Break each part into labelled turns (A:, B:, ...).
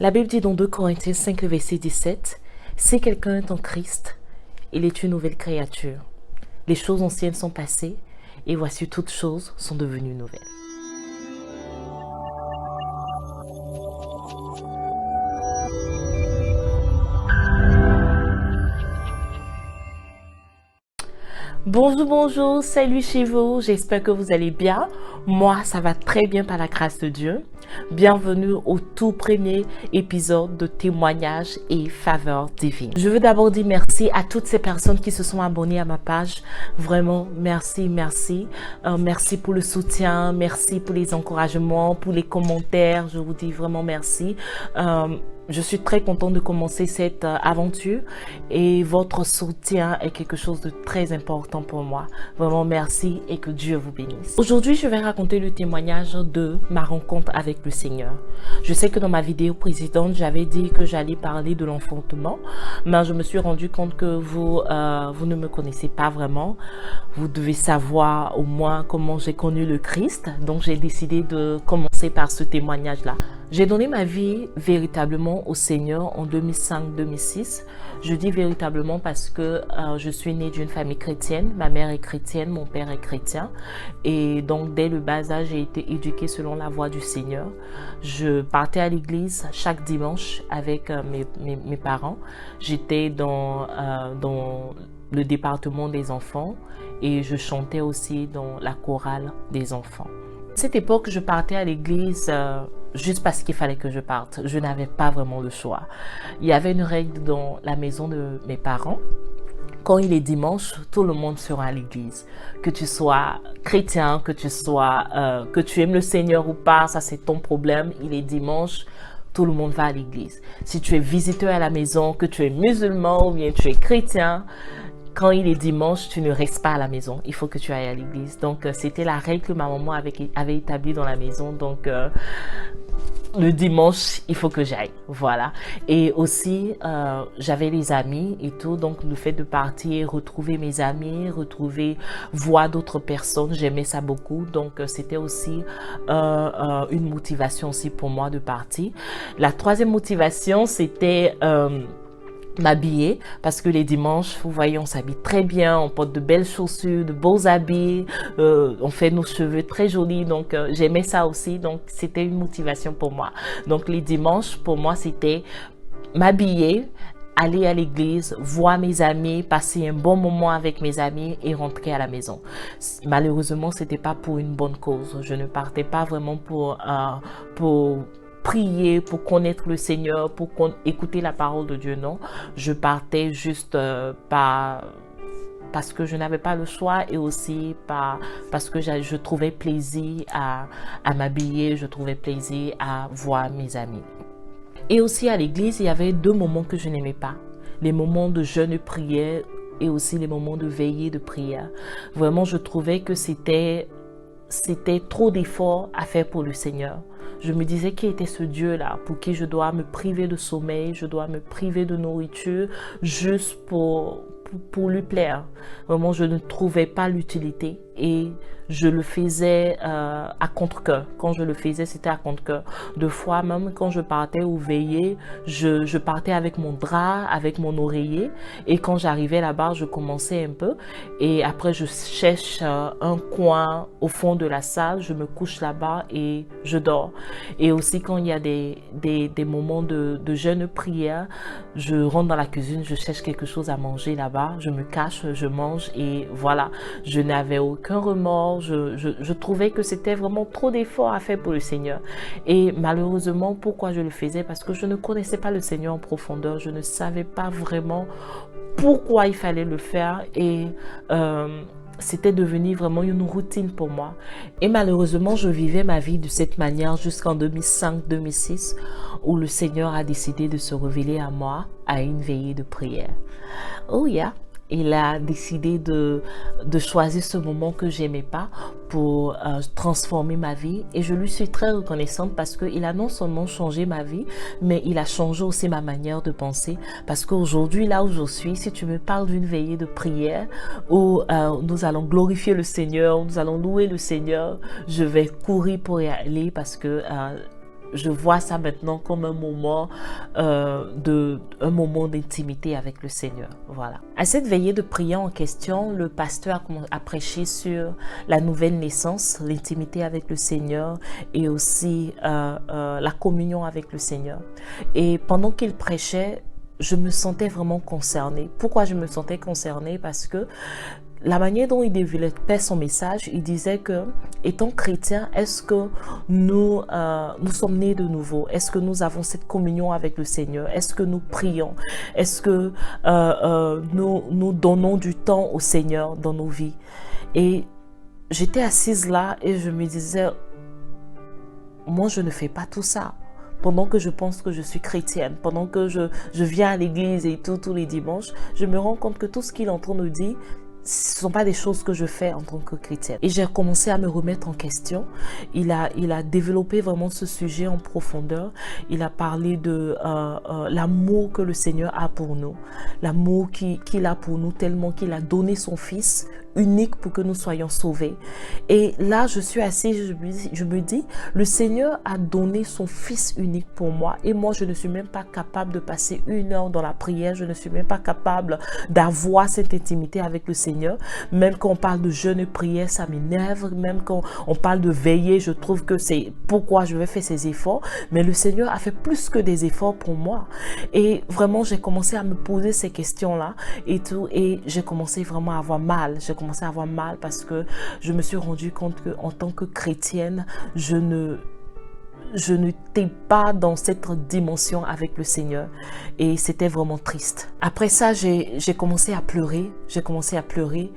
A: La Bible dit dans 2 Corinthiens 5, le verset 17, « Si quelqu'un est en Christ, il est une nouvelle créature. Les choses anciennes sont passées, et voici toutes choses sont devenues nouvelles. » Bonjour, bonjour, salut chez vous, j'espère que vous allez bien. Moi, ça va très bien par la grâce de Dieu. Bienvenue au tout premier épisode de témoignages et faveurs divines. Je veux d'abord dire merci à toutes ces personnes qui se sont abonnées à ma page. Vraiment, merci, merci. Merci pour le soutien, merci pour les encouragements, pour les commentaires. Je vous dis vraiment merci. Je suis très contente de commencer cette aventure et votre soutien est quelque chose de très important pour moi. Vraiment merci et que Dieu vous bénisse. Aujourd'hui, je vais raconter le témoignage de ma rencontre avec le Seigneur. Je sais que dans ma vidéo précédente, j'avais dit que j'allais parler de l'enfantement, mais je me suis rendu compte que vous ne me connaissez pas vraiment. Vous devez savoir au moins comment j'ai connu le Christ, donc j'ai décidé de commencer par ce témoignage-là. J'ai donné ma vie véritablement au Seigneur en 2005-2006. Je dis véritablement parce que je suis née d'une famille chrétienne. Ma mère est chrétienne, mon père est chrétien. Et donc, dès le bas âge, j'ai été éduquée selon la voie du Seigneur. Je partais à l'église chaque dimanche avec mes parents. J'étais dans le département des enfants et je chantais aussi dans la chorale des enfants. À cette époque, je partais à l'église juste parce qu'il fallait que je parte. Je n'avais pas vraiment le choix. Il y avait une règle dans la maison de mes parents. Quand il est dimanche, tout le monde sera à l'église. Que tu sois chrétien, que tu aimes le Seigneur ou pas, ça c'est ton problème. Il est dimanche, tout le monde va à l'église. Si tu es visiteur à la maison, que tu es musulman ou bien tu es chrétien, quand il est dimanche, tu ne restes pas à la maison. Il faut que tu ailles à l'église. Donc, c'était la règle que ma maman avait établie dans la maison. Donc, le dimanche, il faut que j'aille. Voilà. Et aussi, j'avais les amis et tout. Donc, le fait de partir, retrouver mes amis, voir d'autres personnes, j'aimais ça beaucoup. Donc, c'était aussi une motivation aussi pour moi de partir. La troisième motivation, c'était m'habiller parce que les dimanches, vous voyez, on s'habille très bien, on porte de belles chaussures, de beaux habits, on fait nos cheveux très jolis, donc j'aimais ça aussi, donc c'était une motivation pour moi. Donc les dimanches, pour moi, c'était m'habiller, aller à l'église, voir mes amis, passer un bon moment avec mes amis et rentrer à la maison. Malheureusement, c'était pas pour une bonne cause. Je ne partais pas vraiment pour prier, pour connaître le Seigneur, pour écouter la parole de Dieu, non. Je partais juste parce que je n'avais pas le choix et aussi parce que je trouvais plaisir à m'habiller, je trouvais plaisir à voir mes amis. Et aussi à l'église, il y avait deux moments que je n'aimais pas. Les moments de jeûne et prière et aussi les moments de veillée de prière. Vraiment, je trouvais que c'était trop d'efforts à faire pour le Seigneur. Je me disais qui était ce Dieu-là pour qui je dois me priver de sommeil, je dois me priver de nourriture juste pour lui plaire. Vraiment, je ne trouvais pas l'utilité et je le faisais à contre-cœur. Quand je le faisais, c'était à contre-cœur. Deux fois, même quand je partais ou veillais, je partais avec mon drap, avec mon oreiller. Et quand j'arrivais là-bas, je commençais un peu. Et après, je cherche un coin au fond de la salle, je me couche là-bas et je dors. Et aussi, quand il y a des moments de jeûne prière, je rentre dans la cuisine, je cherche quelque chose à manger là-bas, je me cache, je mange et voilà. Je n'avais aucun remords. Je trouvais que c'était vraiment trop d'efforts à faire pour le Seigneur. Et malheureusement, pourquoi je le faisais? Parce que je ne connaissais pas le Seigneur en profondeur. Je ne savais pas vraiment pourquoi il fallait le faire. Et c'était devenu vraiment une routine pour moi. Et malheureusement, je vivais ma vie de cette manière jusqu'en 2005-2006, où le Seigneur a décidé de se révéler à moi à une veillée de prière. Oh yeah! Il a décidé de choisir ce moment que j'aimais pas pour transformer ma vie. Et je lui suis très reconnaissante parce qu'il a non seulement changé ma vie, mais il a changé aussi ma manière de penser. Parce qu'aujourd'hui, là où je suis, si tu me parles d'une veillée de prière où nous allons glorifier le Seigneur, nous allons louer le Seigneur, je vais courir pour y aller parce que je vois ça maintenant comme un moment d'intimité avec le Seigneur. Voilà. À cette veillée de prière en question, le pasteur a prêché sur la nouvelle naissance, l'intimité avec le Seigneur et aussi la communion avec le Seigneur. Et pendant qu'il prêchait, je me sentais vraiment concernée. Pourquoi je me sentais concernée? Parce que la manière dont il développait son message, il disait que, étant chrétien, est-ce que nous sommes nés de nouveau? Est-ce que nous avons cette communion avec le Seigneur? Est-ce que nous prions? Est-ce que nous donnons du temps au Seigneur dans nos vies? Et j'étais assise là et je me disais, moi je ne fais pas tout ça. Pendant que je pense que je suis chrétienne, pendant que je viens à l'église et tous les dimanches, je me rends compte que tout ce qu'il est en train de dire, ce ne sont pas des choses que je fais en tant que chrétienne. Et j'ai commencé à me remettre en question. Il a développé vraiment ce sujet en profondeur. Il a parlé de l'amour que le Seigneur a pour nous. L'amour qu'il a pour nous tellement qu'il a donné son Fils unique pour que nous soyons sauvés. Et là, je suis assise, je me dis, le Seigneur a donné son Fils unique pour moi. Et moi, je ne suis même pas capable de passer 1 heure dans la prière. Je ne suis même pas capable d'avoir cette intimité avec le Seigneur. Même quand on parle de jeûne et prière, ça m'énerve. Même quand on parle de veiller, je trouve que c'est pourquoi je vais faire ces efforts. Mais le Seigneur a fait plus que des efforts pour moi. Et vraiment, j'ai commencé à me poser ces questions-là et tout. Et j'ai commencé vraiment à avoir mal. J'ai commencé à avoir mal parce que je me suis rendu compte qu'en tant que chrétienne, je n'étais pas dans cette dimension avec le Seigneur et c'était vraiment triste. Après ça, j'ai commencé à pleurer. J'ai commencé à pleurer.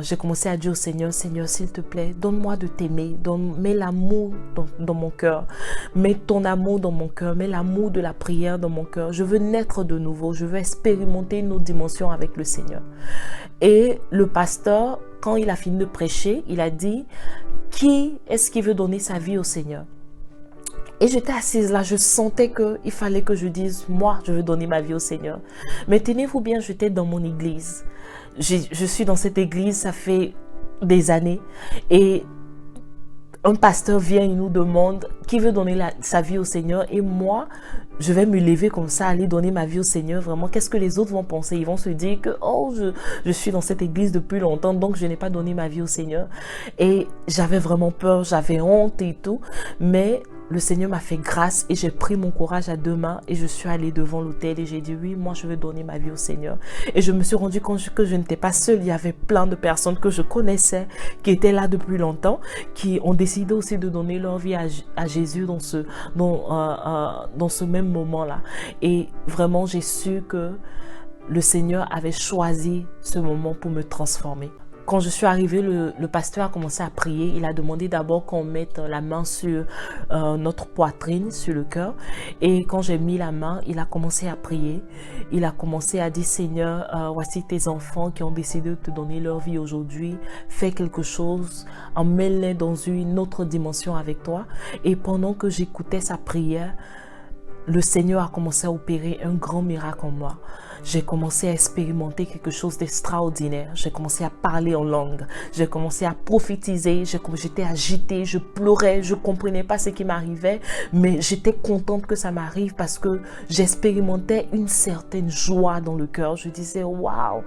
A: J'ai commencé à dire au Seigneur, Seigneur, s'il te plaît, donne-moi de t'aimer, mets l'amour dans mon cœur, mets ton amour dans mon cœur, mets l'amour de la prière dans mon cœur. Je veux naître de nouveau, je veux expérimenter une autre dimension avec le Seigneur. Et le pasteur, quand il a fini de prêcher, il a dit, qui est-ce qui veut donner sa vie au Seigneur? Et j'étais assise là, je sentais qu'il fallait que je dise, moi, je veux donner ma vie au Seigneur. Mais tenez-vous bien, j'étais dans mon église. Je suis dans cette église, ça fait des années. Et un pasteur vient et nous demande qui veut donner sa vie au Seigneur. Et moi, je vais me lever comme ça, aller donner ma vie au Seigneur. Vraiment, qu'est-ce que les autres vont penser? Ils vont se dire que, oh, je suis dans cette église depuis longtemps, donc je n'ai pas donné ma vie au Seigneur. Et j'avais vraiment peur, j'avais honte et tout. Mais le Seigneur m'a fait grâce et j'ai pris mon courage à 2 mains et je suis allée devant l'autel et j'ai dit oui, moi je veux donner ma vie au Seigneur. Et je me suis rendu compte que je n'étais pas seule, il y avait plein de personnes que je connaissais qui étaient là depuis longtemps, qui ont décidé aussi de donner leur vie à Jésus dans ce même moment-là. Et vraiment, j'ai su que le Seigneur avait choisi ce moment pour me transformer. Quand je suis arrivée, le pasteur a commencé à prier. Il a demandé d'abord qu'on mette la main sur notre poitrine, sur le cœur. Et quand j'ai mis la main, il a commencé à prier. Il a commencé à dire, Seigneur, voici tes enfants qui ont décidé de te donner leur vie aujourd'hui. Fais quelque chose, emmène-les dans une autre dimension avec toi. Et pendant que j'écoutais sa prière, le Seigneur a commencé à opérer un grand miracle en moi. J'ai commencé à expérimenter quelque chose d'extraordinaire. J'ai commencé à parler en langue. J'ai commencé à prophétiser. J'étais agitée, je pleurais, je ne comprenais pas ce qui m'arrivait. Mais j'étais contente que ça m'arrive parce que j'expérimentais une certaine joie dans le cœur. Je disais, waouh!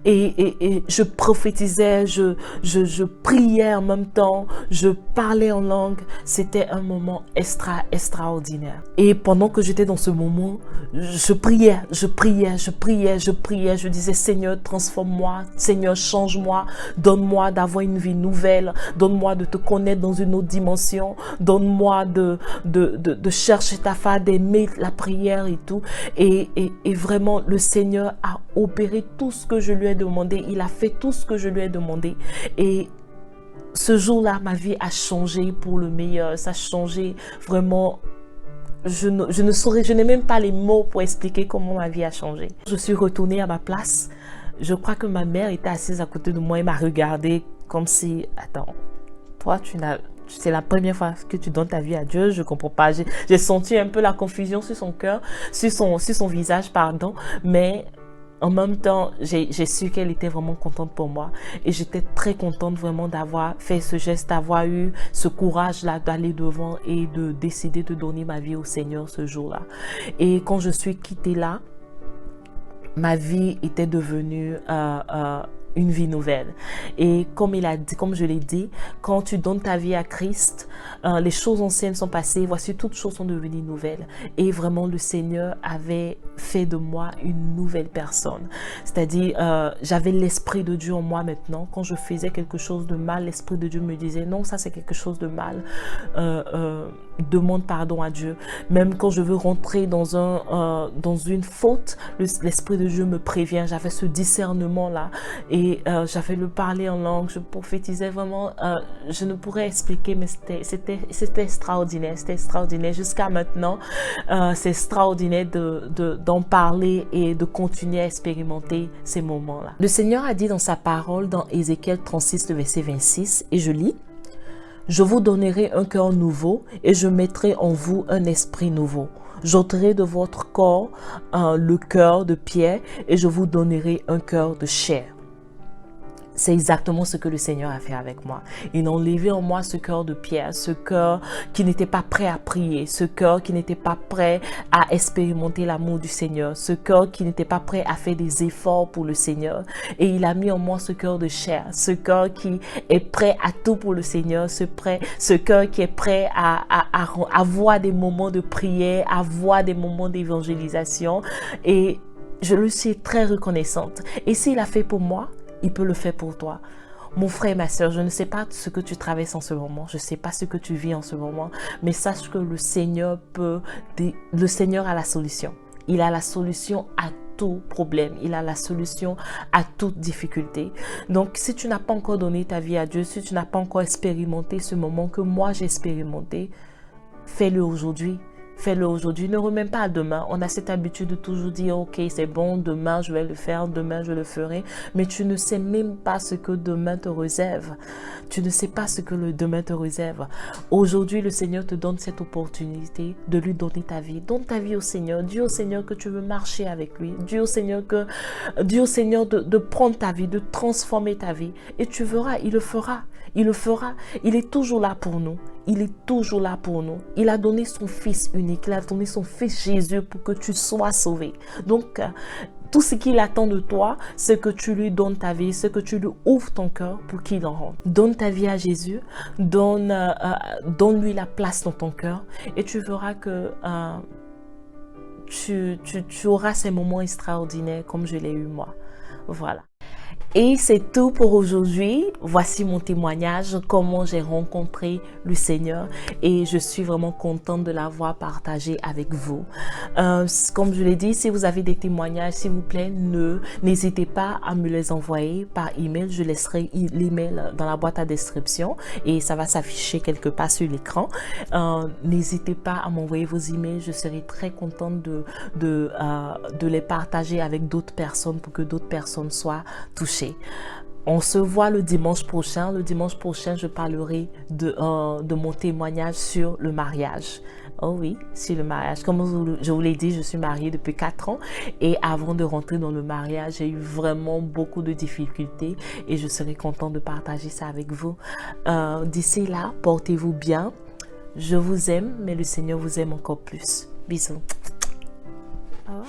A: Et je prophétisais, je priais en même temps, je parlais en langue. C'était un moment extraordinaire. Et pendant que j'étais dans ce moment, je priais. Je disais, Seigneur, transforme-moi. Seigneur, change-moi. Donne-moi d'avoir une vie nouvelle. Donne-moi de te connaître dans une autre dimension. Donne-moi de chercher ta face, d'aimer la prière et tout. Et vraiment, le Seigneur a opéré tout ce que je lui ai demandé. Il a fait tout ce que je lui ai demandé. Et ce jour-là, ma vie a changé pour le meilleur. Ça a changé vraiment. Je n'ai même pas les mots pour expliquer comment ma vie a changé. Je suis retournée à ma place. Je crois que ma mère était assise à côté de moi et m'a regardée comme si, attends, toi, c'est la première fois que tu donnes ta vie à Dieu, je comprends pas. J'ai senti un peu la confusion sur son cœur, sur son visage, pardon. Mais en même temps, j'ai su qu'elle était vraiment contente pour moi. Et j'étais très contente vraiment d'avoir fait ce geste, d'avoir eu ce courage-là d'aller devant et de décider de donner ma vie au Seigneur ce jour-là. Et quand je suis quittée là, ma vie était devenue une vie nouvelle. Et comme il a dit, comme je l'ai dit, quand tu donnes ta vie à Christ, les choses anciennes sont passées, voici toutes choses sont devenues nouvelles. Et vraiment le Seigneur avait fait de moi une nouvelle personne. C'est-à-dire, j'avais l'Esprit de Dieu en moi maintenant. Quand je faisais quelque chose de mal, l'Esprit de Dieu me disait non, ça c'est quelque chose de mal. Demande pardon à Dieu. Même quand je veux rentrer dans une faute, l'Esprit de Dieu me prévient. J'avais ce discernement-là. Et j'avais le parler en langue, je prophétisais vraiment, je ne pourrais expliquer, mais c'était extraordinaire, c'était extraordinaire. Jusqu'à maintenant, c'est extraordinaire d'en parler et de continuer à expérimenter ces moments-là. Le Seigneur a dit dans sa parole, dans Ézéchiel 36, le verset 26, et je lis, « Je vous donnerai un cœur nouveau et je mettrai en vous un esprit nouveau. J'ôterai de votre corps le cœur de pierre et je vous donnerai un cœur de chair. » C'est exactement ce que le Seigneur a fait avec moi. Il a enlevé en moi ce cœur de pierre, ce cœur qui n'était pas prêt à prier, ce cœur qui n'était pas prêt à expérimenter l'amour du Seigneur, ce cœur qui n'était pas prêt à faire des efforts pour le Seigneur. Et il a mis en moi ce cœur de chair, ce cœur qui est prêt à tout pour le Seigneur, ce cœur qui est prêt à avoir des moments de prière, à avoir des moments d'évangélisation. Et je le suis très reconnaissante. Et s'il a fait pour moi, il peut le faire pour toi. Mon frère et ma soeur, je ne sais pas ce que tu traverses en ce moment. Je ne sais pas ce que tu vis en ce moment. Mais sache que le Seigneur a la solution. Il a la solution à tout problème. Il a la solution à toute difficulté. Donc, si tu n'as pas encore donné ta vie à Dieu, si tu n'as pas encore expérimenté ce moment que moi j'ai expérimenté, fais-le aujourd'hui. Fais-le aujourd'hui, ne remets pas à demain. On a cette habitude de toujours dire, ok, c'est bon, demain je vais le faire, demain je le ferai. Mais tu ne sais même pas ce que demain te réserve. Tu ne sais pas ce que le demain te réserve. Aujourd'hui, le Seigneur te donne cette opportunité de lui donner ta vie. Donne ta vie au Seigneur. Dis au Seigneur que tu veux marcher avec lui. Dis au Seigneur de prendre ta vie, de transformer ta vie. Et tu verras, il le fera. Il le fera. Il est toujours là pour nous. Il est toujours là pour nous. Il a donné son Fils unique. Il a donné son Fils Jésus pour que tu sois sauvé. Donc, tout ce qu'il attend de toi, c'est que tu lui donnes ta vie, c'est que tu lui ouvres ton cœur pour qu'il en rentre. Donne ta vie à Jésus. Donne-lui la place dans ton cœur. Et tu verras que tu auras ces moments extraordinaires comme je l'ai eu moi. Voilà. Et c'est tout pour aujourd'hui. Voici mon témoignage, comment j'ai rencontré le Seigneur et je suis vraiment contente de l'avoir partagé avec vous. Comme je l'ai dit, si vous avez des témoignages, s'il vous plaît, n'hésitez pas à me les envoyer par email. Je laisserai l'email dans la boîte à description et ça va s'afficher quelque part sur l'écran. N'hésitez pas à m'envoyer vos emails. Je serai très contente de les partager avec d'autres personnes pour que d'autres personnes soient touchées. On se voit le dimanche prochain. Le dimanche prochain, je parlerai de mon témoignage sur le mariage. Oh oui, sur le mariage. Comme je vous l'ai dit, je suis mariée depuis 4 ans. Et avant de rentrer dans le mariage, j'ai eu vraiment beaucoup de difficultés. Et je serai contente de partager ça avec vous. D'ici là, portez-vous bien. Je vous aime, mais le Seigneur vous aime encore plus. Bisous. Oh.